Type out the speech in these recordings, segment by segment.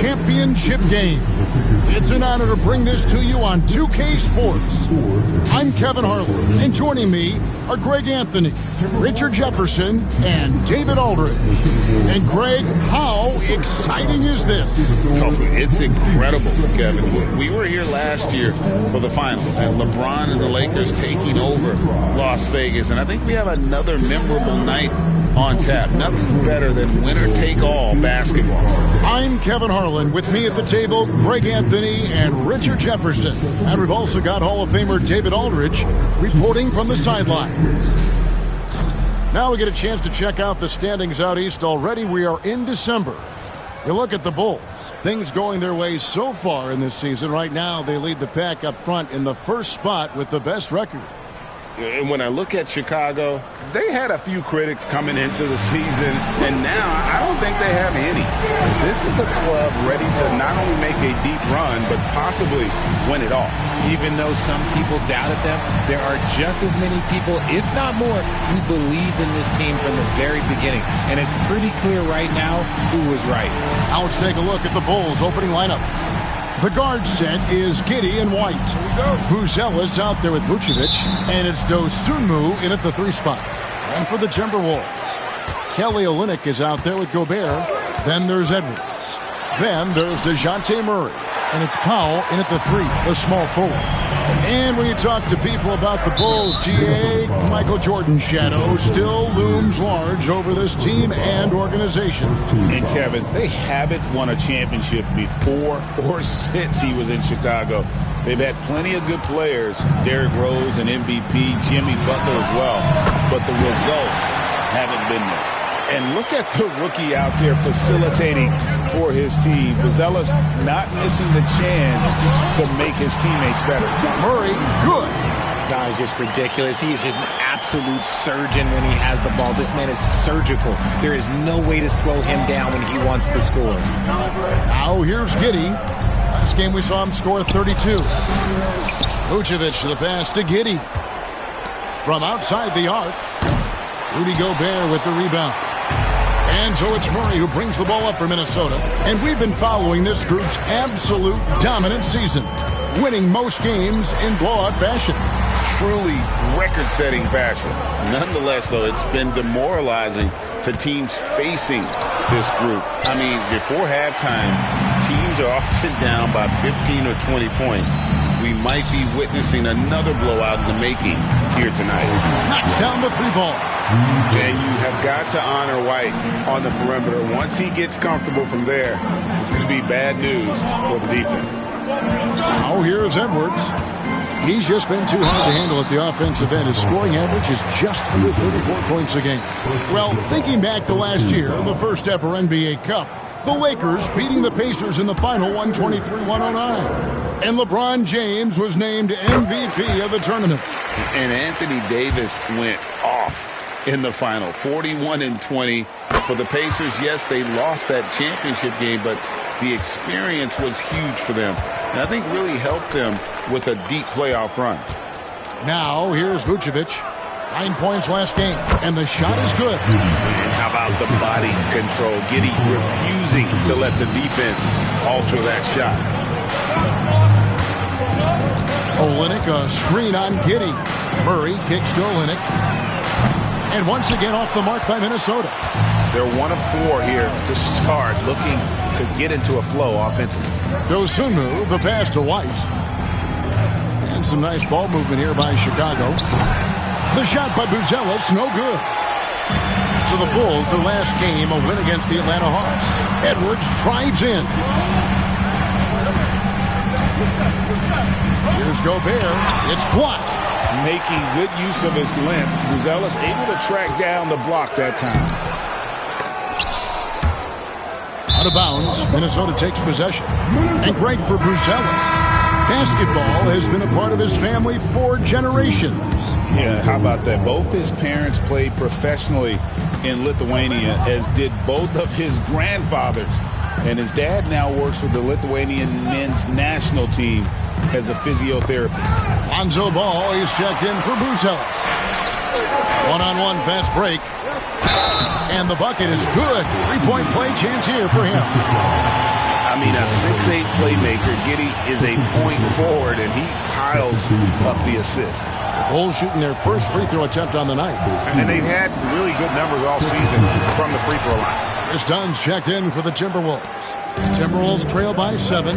championship game. It's an honor to bring this to you on 2K Sports. I'm Kevin Harlan, and joining me are Greg Anthony, Richard Jefferson, and David Aldridge. And Greg, how exciting is this? Oh, it's incredible, Kevin. We were here last year for the final, and LeBron and the Lakers taking over Las Vegas. And I think we have another memorable night on tap. Nothing better than winner-take-all basketball. I'm Kevin Harlan. With me at the table, Greg Anthony and Richard Jefferson. And we've also got Hall of Famer David Aldridge reporting from the sidelines. Now we get a chance to check out the standings out east already. We are in December. You look at the Bulls. Things going their way so far in this season. Right now, they lead the pack up front in the first spot with the best record. And when I look at Chicago, they had a few critics coming into the season, and now I don't think they have any. This is a club ready to not only make a deep run, but possibly win it all. Even though some people doubted them, there are just as many people, if not more, who believed in this team from the very beginning. And it's pretty clear right now who was right. Now let's take a look at the Bulls' opening lineup. The guard set is Giddey and White. Buzelis out there with Vucevic, and it's Dosunmu in at the 3 spot. And for the Timberwolves, Kelly Olynyk is out there with Gobert. Then there's Edwards. Then there's DeJounte Murray, and it's Powell in at the 3, the small forward. And when you talk to people about the Bulls, GA, Michael Jordan's shadow still looms large over this team and organization. And Kevin, they haven't won a championship before or since he was in Chicago. They've had plenty of good players, Derrick Rose and MVP, Jimmy Butler as well, but the results haven't been there. And look at the rookie out there facilitating for his team. Buzelis not missing the chance to make his teammates better. Murray, good. That is just ridiculous. He is just an absolute surgeon when he has the ball. This man is surgical. There is no way to slow him down when he wants to score. Now here's Giddey. Last game we saw him score 32. Vucevic to the pass to Giddey. From outside the arc, Rudy Gobert with the rebound. And so it's Murray who brings the ball up for Minnesota. And we've been following this group's absolute dominant season, winning most games in blowout fashion. Truly record-setting fashion. Nonetheless, though, it's been demoralizing to teams facing this group. I mean, before halftime, teams are often down by 15 or 20 points. We might be witnessing another blowout in the making here tonight. Knocks down the 3 ball. And you have got to honor White on the perimeter. Once he gets comfortable from there, it's going to be bad news for the defense. Now here's Edwards. He's just been too hard to handle at the offensive end. His scoring average is just under 34 points a game. Well, thinking back to last year, the first ever NBA Cup, the Lakers beating the Pacers in the final 123-109. And LeBron James was named MVP of the tournament. And Anthony Davis went off in the final, 41-20 for the Pacers. Yes, they lost that championship game, but the experience was huge for them. And I think really helped them with a deep playoff run. Now, here's Vucevic. 9 points last game, and the shot is good. And how about the body control? Giddey refusing to let the defense alter that shot. Olynyk, a screen on Giddey. Murray kicks to Olynyk. And once again off the mark by Minnesota. They're 1 of 4 here to start, looking to get into a flow offensively. Dosunmu, the pass to White. And some nice ball movement here by Chicago. The shot by Buzelis, no good. So the Bulls, their last game, a win against the Atlanta Hawks. Edwards drives in. Here's Gobert. It's blocked. Making good use of his length. Buzelis able to track down the block that time. Out of bounds, Minnesota takes possession. And great for Buzelis. Basketball has been a part of his family for generations. Yeah, how about that? Both his parents played professionally in Lithuania, as did both of his grandfathers. And his dad now works with the Lithuanian men's national team as a physiotherapist. Lonzo Ball is checked in for Buzelis. One-on-one fast break. And the bucket is good. Three-point play chance here for him. I I mean, a 6'8 playmaker. Giddey is a point forward, and he piles up the assists. The Bulls shooting their first free throw attempt on the night. And they've had really good numbers all season from the free throw line. Chris Dunn's checked in for the Timberwolves. Timberwolves trail by 7.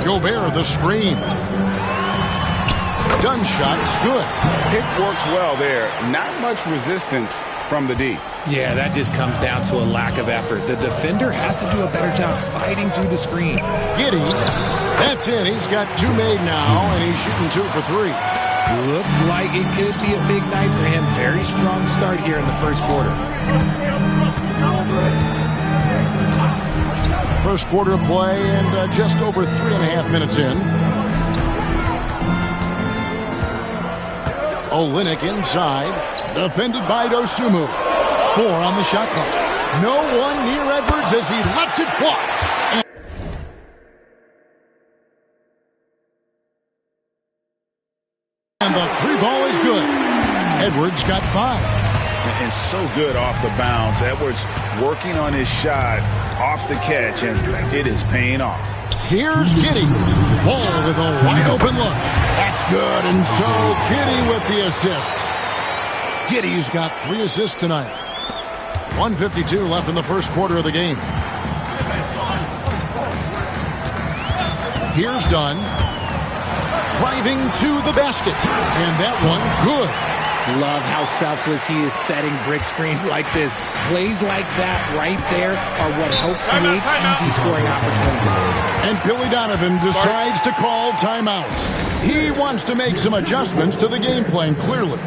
Gobert, the screen. Dunn shot's good. Pick works well there. Not much resistance from the D. Yeah, that just comes down to a lack of effort. The defender has to do a better job fighting through the screen. Giddey, that's in. He's got 2 made now, and he's shooting 2 for 3. Looks like it could be a big night for him. Very strong start here in the first quarter. First quarter of play and just over 3.5 minutes in. Olynyk inside, defended by Dosunmu. 4 on the shot clock. No one near Edwards as he lets it fly. And the 3 ball is good. Edwards got 5. And so good off the bounce. Edwards working on his shot off the catch, and it is paying off. Here's Giddey. Ball with a wide open look. That's good, and so Giddey with the assist. Giddey's got 3 assists tonight. 1:52 left in the first quarter of the game. Here's Dunn. Driving to the basket. And that one good. Love how selfless he is setting brick screens like this. Plays like that right there are what help create easy scoring opportunities. And Billy Donovan decides to call timeouts. He wants to make some adjustments to the game plan, clearly.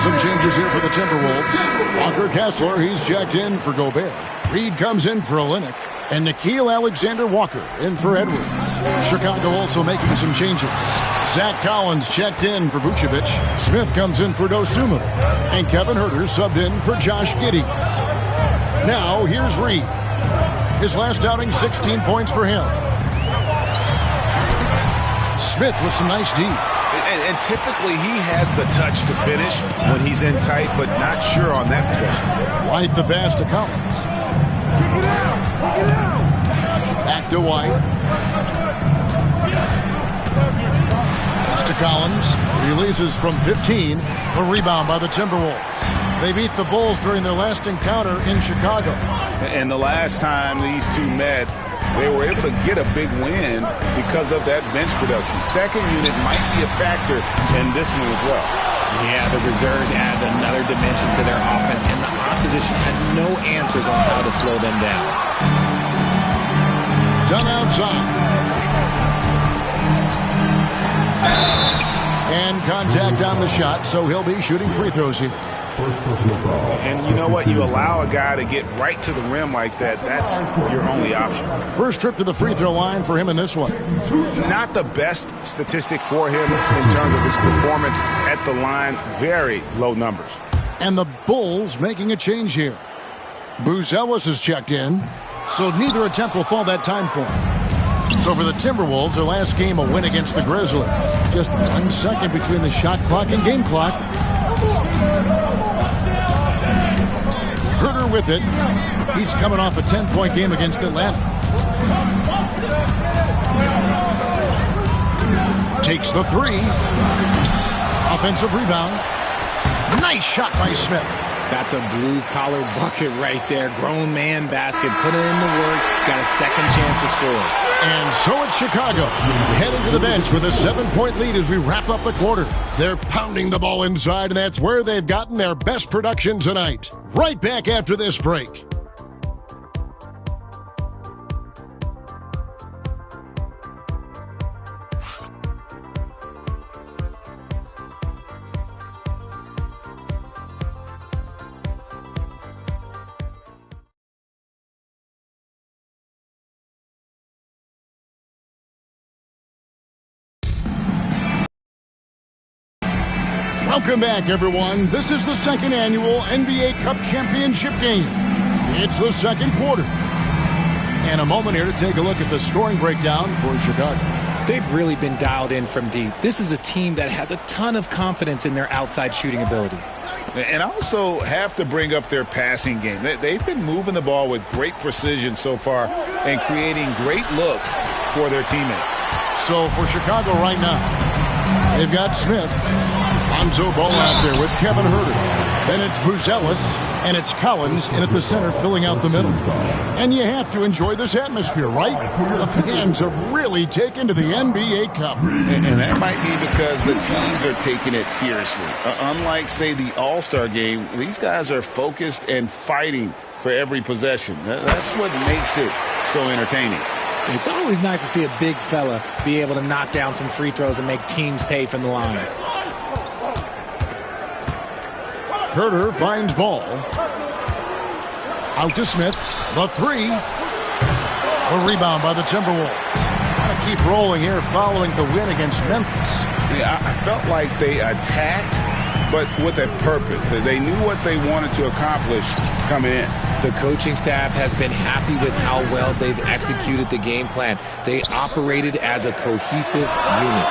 Some changes here for the Timberwolves. Walker Kessler, he's checked in for Gobert. Reed comes in for Olynyk. And Nickeil Alexander-Walker in for Edwards. Chicago also making some changes. Zach Collins checked in for Vucevic. Smith comes in for Dosunmu. And Kevin Huerter subbed in for Josh Giddey. Now, here's Reed. His last outing, 16 points for him. Smith with some nice D. And typically he has the touch to finish when he's in tight, but not sure on that possession. White the pass to Collins. Back to White. Pass to Collins. Releases from 15. A rebound by the Timberwolves. They beat the Bulls during their last encounter in Chicago. And the last time these two met, they were able to get a big win because of that bench production. Second unit might be a factor in this one as well. Yeah, the reserves add another dimension to their offense, and the opposition had no answers on how to slow them down. Done outside. And contact on the shot, so he'll be shooting free throws here. And you know what? You allow a guy to get right to the rim like that, that's your only option. First trip to the free throw line for him in this one. Not the best statistic for him in terms of his performance at the line. Very low numbers. And the Bulls making a change here. Booz Ellis is checked in, so neither attempt will fall that time for him. So for the Timberwolves, their last game a win against the Grizzlies. Just 1 second between the shot clock and game clock. Huerter with it. He's coming off a 10-point game against Atlanta. Takes the 3. Offensive rebound. Nice shot by Smith. That's a blue-collar bucket right there. Grown man basket. Put in the work. Got a second chance to score. And so it's Chicago heading to the bench with a 7-point lead as we wrap up the quarter. They're pounding the ball inside, and that's where they've gotten their best production tonight. Right back after this break. Welcome back, everyone. This is the second annual NBA Cup Championship game. It's the second quarter. And a moment here to take a look at the scoring breakdown for Chicago. They've really been dialed in from deep. This is a team that has a ton of confidence in their outside shooting ability. And also have to bring up their passing game. They've been moving the ball with great precision so far and creating great looks for their teammates. So for Chicago right now, they've got Smith, Lonzo Ball out there with Kevin Huerter. Then it's Buzelis, and it's Collins in at the center filling out the middle. And you have to enjoy this atmosphere, right? The fans have really taken to the NBA Cup. And that might be because the teams are taking it seriously. Unlike, say, the All-Star game, these guys are focused and fighting for every possession. That's what makes it so entertaining. It's always nice to see a big fella be able to knock down some free throws and make teams pay from the line. Huerter finds Ball. Out to Smith. The three. A rebound by the Timberwolves. Got to keep rolling here following the win against Memphis. Yeah, I felt like they attacked, but with a purpose. They knew what they wanted to accomplish coming in. The coaching staff has been happy with how well they've executed the game plan. They operated as a cohesive unit.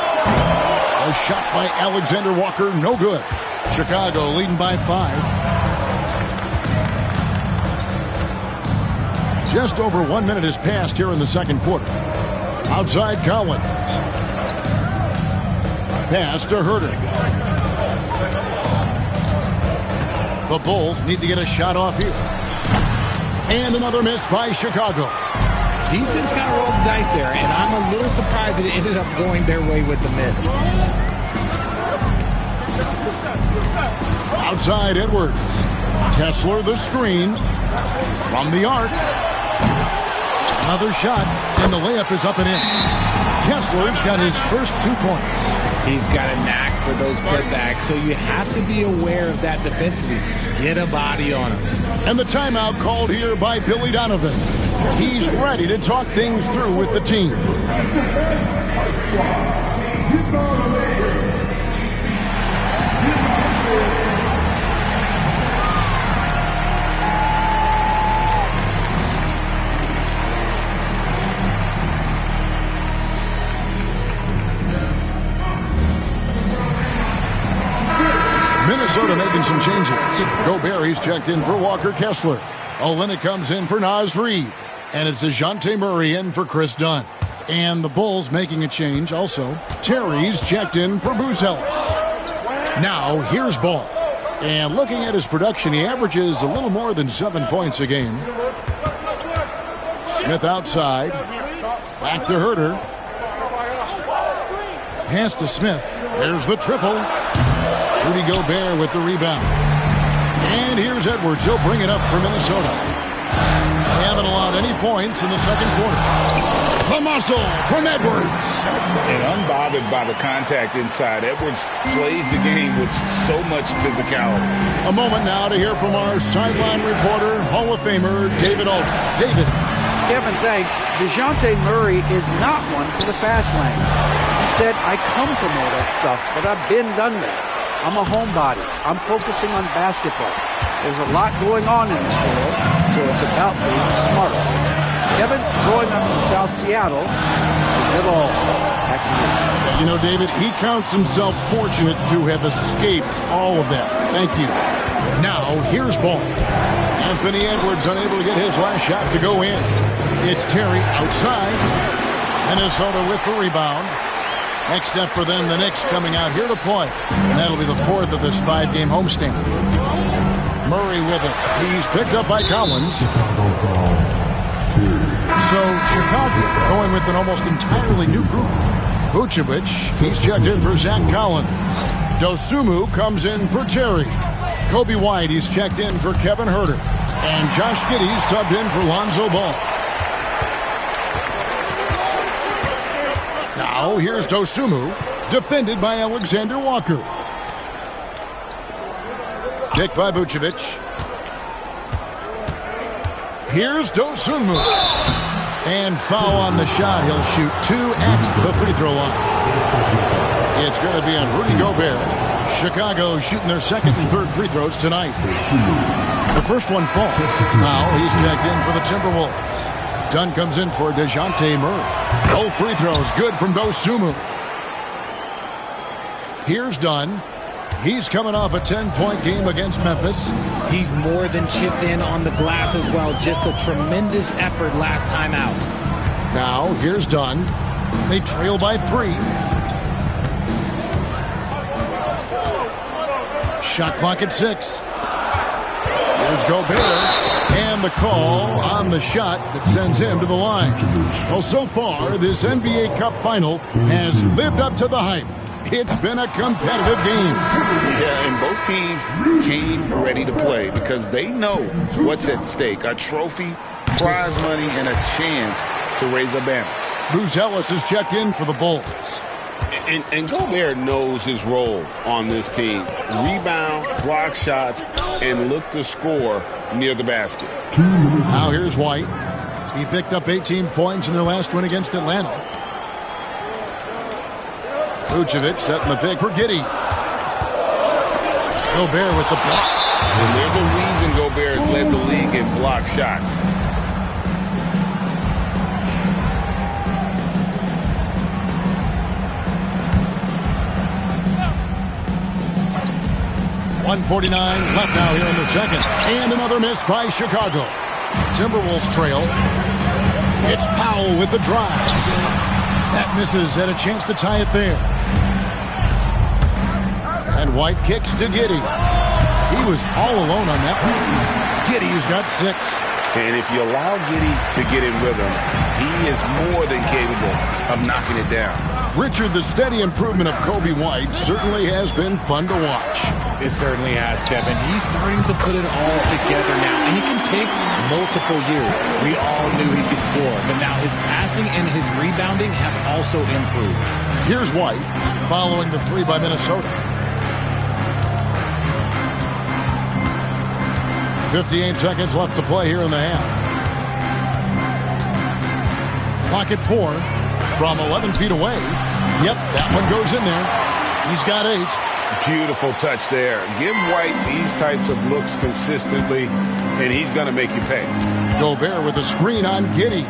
A shot by Alexander Walker, no good. Chicago leading by 5. Just over 1 minute has passed here in the second quarter. Outside Collins. Pass to Huerter. The Bulls need to get a shot off here. And another miss by Chicago. Defense kind of rolled the dice there, and I'm a little surprised that it ended up going their way with the miss. Outside Edwards. Kessler the screen. From the arc. Another shot, and the layup is up and in. Kessler's got his first 2 points. He's got a knack for those putbacks, so you have to be aware of that defensively. Get a body on him. And the timeout called here by Billy Donovan. He's ready to talk things through with the team. Minnesota making some changes. Gobert, he's checked in for Walker Kessler. Olynyk comes in for Naz Reid. And it's DeJounte Murray in for Chris Dunn. And the Bulls making a change also. Terry's checked in for Buzelis. Now, here's Ball. And looking at his production, he averages a little more than 7 points a game. Smith outside. Back to Huerter. Pass to Smith. There's the triple. Rudy Gobert with the rebound. And here's Edwards. He'll bring it up for Minnesota. They haven't allowed any points in the second quarter. The muscle from Edwards. And unbothered by the contact inside, Edwards plays the game with so much physicality. A moment now to hear from our sideline reporter, Hall of Famer David Aldridge. David. Kevin, thanks. DeJounte Murray is not one for the fast lane. He said, I come from all that stuff, but I've been done that. I'm a homebody. I'm focusing on basketball. There's a lot going on in this world, so it's about being smart. Kevin, growing up in South Seattle, seen it all. Back to you. You know, David, he counts himself fortunate to have escaped all of that. Thank you. Now, here's Ball. Anthony Edwards unable to get his last shot to go in. It's Terry outside. Minnesota with the rebound. Next up for them, the Knicks coming out here to play. And that'll be the 4th of this 5-game homestand. Murray with it. He's picked up by Collins. So Chicago going with an almost entirely new group. Vucevic, he's checked in for Zach Collins. Dosunmu comes in for Terry. Kobe White, he's checked in for Kevin Huerter. And Josh Giddey subbed in for Lonzo Ball. Now, here's Dosunmu, defended by Alexander Walker. Kick by Vucevic. Here's Dosunmu. And foul on the shot. He'll shoot 2 at the free throw line. It's going to be on Rudy Gobert. Chicago shooting their second and third free throws tonight. The first one falls. Now he's checked in for the Timberwolves. Dunn comes in for DeJounte Murray. Both free throws good from Dosunmu. Here's Dunn. He's coming off a 10-point game against Memphis. He's more than chipped in on the glass as well. Just a tremendous effort last time out. Now here's Dunn. They trail by 3. Shot clock at 6. Here's Gobert. And the call on the shot that sends him to the line. Well, so far, this NBA Cup final has lived up to the hype. It's been a competitive game. Yeah, and both teams came ready to play because they know what's at stake. A trophy, prize money, and a chance to raise a banner. Bruce Ellis is checked in for the Bulls. And Gobert knows his role on this team. Rebound, block shots, and look to score near the basket. Now here's White. He picked up 18 points in their last win against Atlanta. Vucevic setting the pick for Giddey. Gobert with the block. And there's a reason Gobert has led the league in block shots. .149 left now here in the second. And another miss by Chicago. Timberwolves trail. It's Powell with the drive. That misses, had a chance to tie it there. And White kicks to Giddey. He was all alone on that one. Giddey's got 6. And if you allow Giddey to get in rhythm, he is more than capable of knocking it down. Richard, the steady improvement of Coby White certainly has been fun to watch. It certainly has, Kevin. He's starting to put it all together now, and he can take multiple years. We all knew he could score, but now his passing and his rebounding have also improved. Here's White following the 3 by Minnesota. 58 seconds left to play here in the half. Clock at 4 from 11 feet away. Yep, that one goes in there. He's got 8. Beautiful touch there. Give White these types of looks consistently, and he's going to make you pay. Gobert with a screen on Giddey.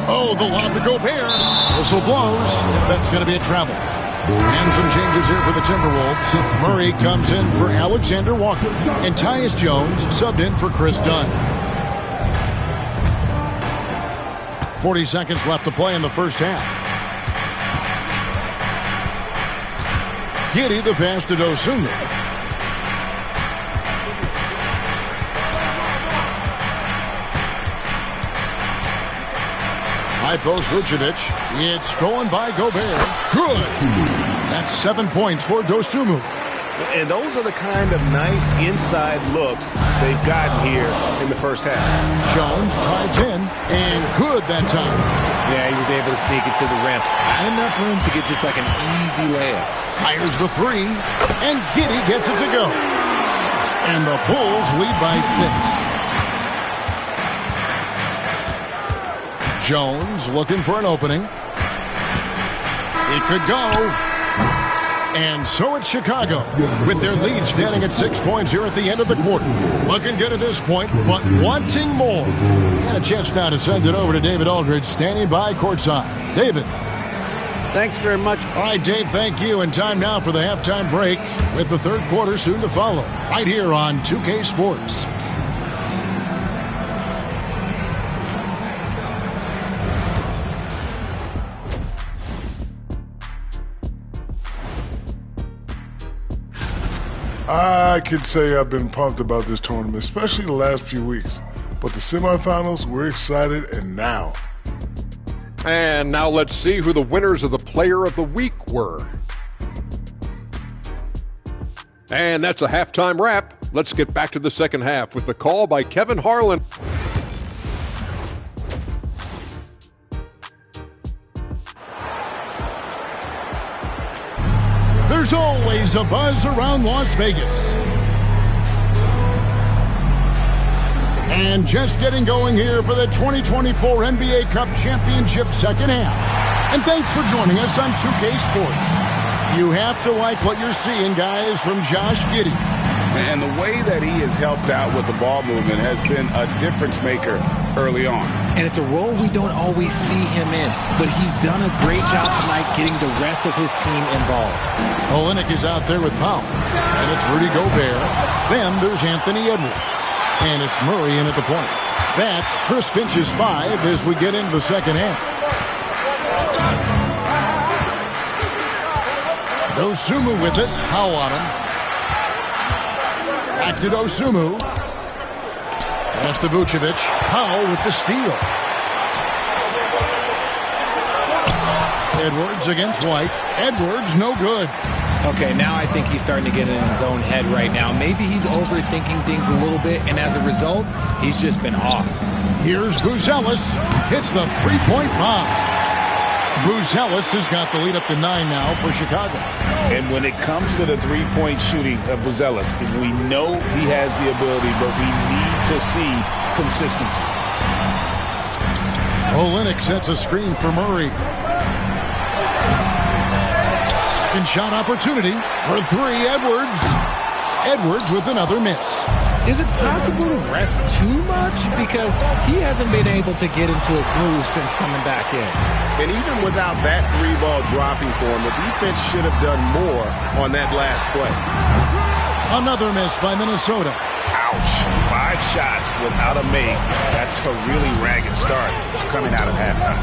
Oh, the lob to Gobert. Whistle blows. That's going to be a travel. And some changes here for the Timberwolves. Murray comes in for Alexander Walker. And Tyus Jones subbed in for Chris Dunn. 40 seconds left to play in the first half. Giddey the pass to Dosunmu. High post Vucevic. It's stolen by Gobert. Good. That's 7 points for Dosunmu. And those are the kind of nice inside looks they've gotten here in the first half. Jones drives in, and good that time. Yeah, he was able to sneak it to the rim. Not enough room to get just like an easy layup. Fires the 3, and Giddey gets it to go. And the Bulls lead by 6. Jones looking for an opening. It could go. And so it's Chicago with their lead standing at 6 points here at the end of the quarter. Looking good at this point, but wanting more. And a chance now to send it over to David Aldridge, standing by courtside. David. Thanks very much. All right, Dave, thank you. And time now for the halftime break with the third quarter soon to follow. Right here on 2K Sports. I could say I've been pumped about this tournament, especially the last few weeks. But the semifinals, we're excited, and now. And now let's see who the winners of the Player of the Week were. And that's a halftime wrap. Let's get back to the second half with the call by Kevin Harlan. There's always a buzz around Las Vegas. And just getting going here for the 2024 NBA Cup Championship second half. And thanks for joining us on 2K Sports. You have to like what you're seeing, guys, from Josh Giddey. And the way that he has helped out with the ball movement has been a difference maker early on. And it's a role we don't always see him in, but he's done a great job tonight getting the rest of his team involved. Olynyk is out there with Powell, and it's Rudy Gobert. Then there's Anthony Edwards, and it's Murray in at the point. That's Chris Finch's 5 as we get into the second half. Dosunmu with it. Powell on him. Back to Dosunmu. Pass to Vucevic. Powell with the steal. Edwards against White. Edwards, no good. Okay, now I think he's starting to get in his own head right now. Maybe he's overthinking things a little bit, and as a result, he's just been off. Here's Buzelis. Hits the three-point bomb. Buzelis has got the lead up to 9 now for Chicago. And when it comes to the three-point shooting of Buzelis, we know he has the ability, but we need to see consistency. Olynyk sets a screen for Murray. Second shot opportunity for 3, Edwards. Edwards with another miss. Is it possible to rest too much? Because he hasn't been able to get into a groove since coming back in. And even without that 3-ball dropping for him, the defense should have done more on that last play. Another miss by Minnesota. Ouch. 5 shots without a make. That's a really ragged start coming out of halftime.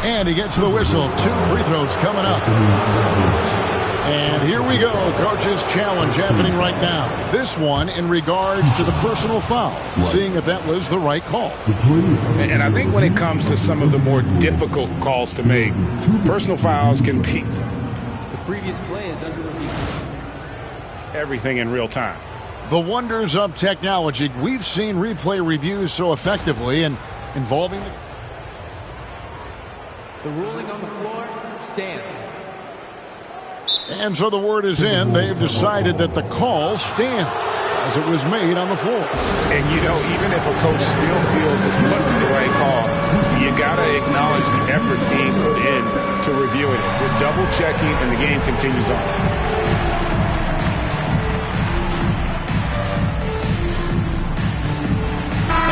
And he gets the whistle. 2 free throws coming up. And here we go. Coach's challenge happening right now. This one in regards to the personal foul. Seeing if that was the right call. And I think when it comes to some of the more difficult calls to make, personal fouls can be the previous play is under review. Everything in real time. The wonders of technology. We've seen replay reviews so effectively and involving the ruling on the floor stands. And so the word is in. They've decided that the call stands as it was made on the floor. And, you know, even if a coach still feels this wasn't the right call, you got to acknowledge the effort being put in to review it. We're double-checking, and the game continues on.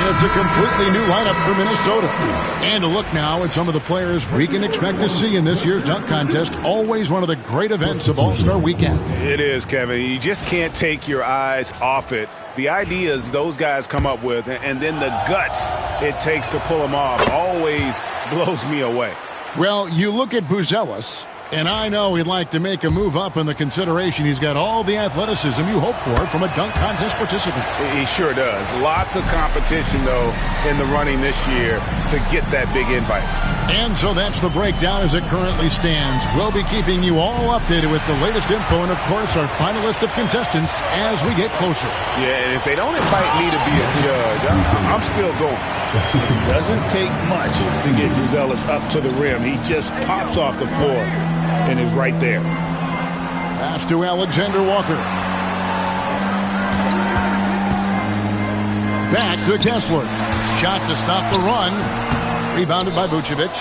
It's a completely new lineup for Minnesota. And a look now at some of the players we can expect to see in this year's dunk contest. Always one of the great events of All-Star Weekend. It is, Kevin. You just can't take your eyes off it. The ideas those guys come up with, and then the guts it takes to pull them off, always blows me away. Well, you look at Buzelis, and I know he'd like to make a move up in the consideration. He's got all the athleticism you hope for from a dunk contest participant. He sure does. Lots of competition, though, in the running this year to get that big invite. And so that's the breakdown as it currently stands. We'll be keeping you all updated with the latest info and, of course, our final list of contestants as we get closer. Yeah, and if they don't invite me to be a judge, I'm still going. It doesn't take much to get Buzelis up to the rim. He just pops off the floor and is right there. Pass to Alexander Walker. Back to Kessler. Shot to stop the run. Rebounded by Vucevic.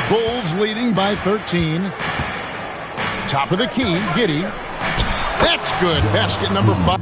Bulls leading by 13. Top of the key, Giddey. That's good. Basket number 5.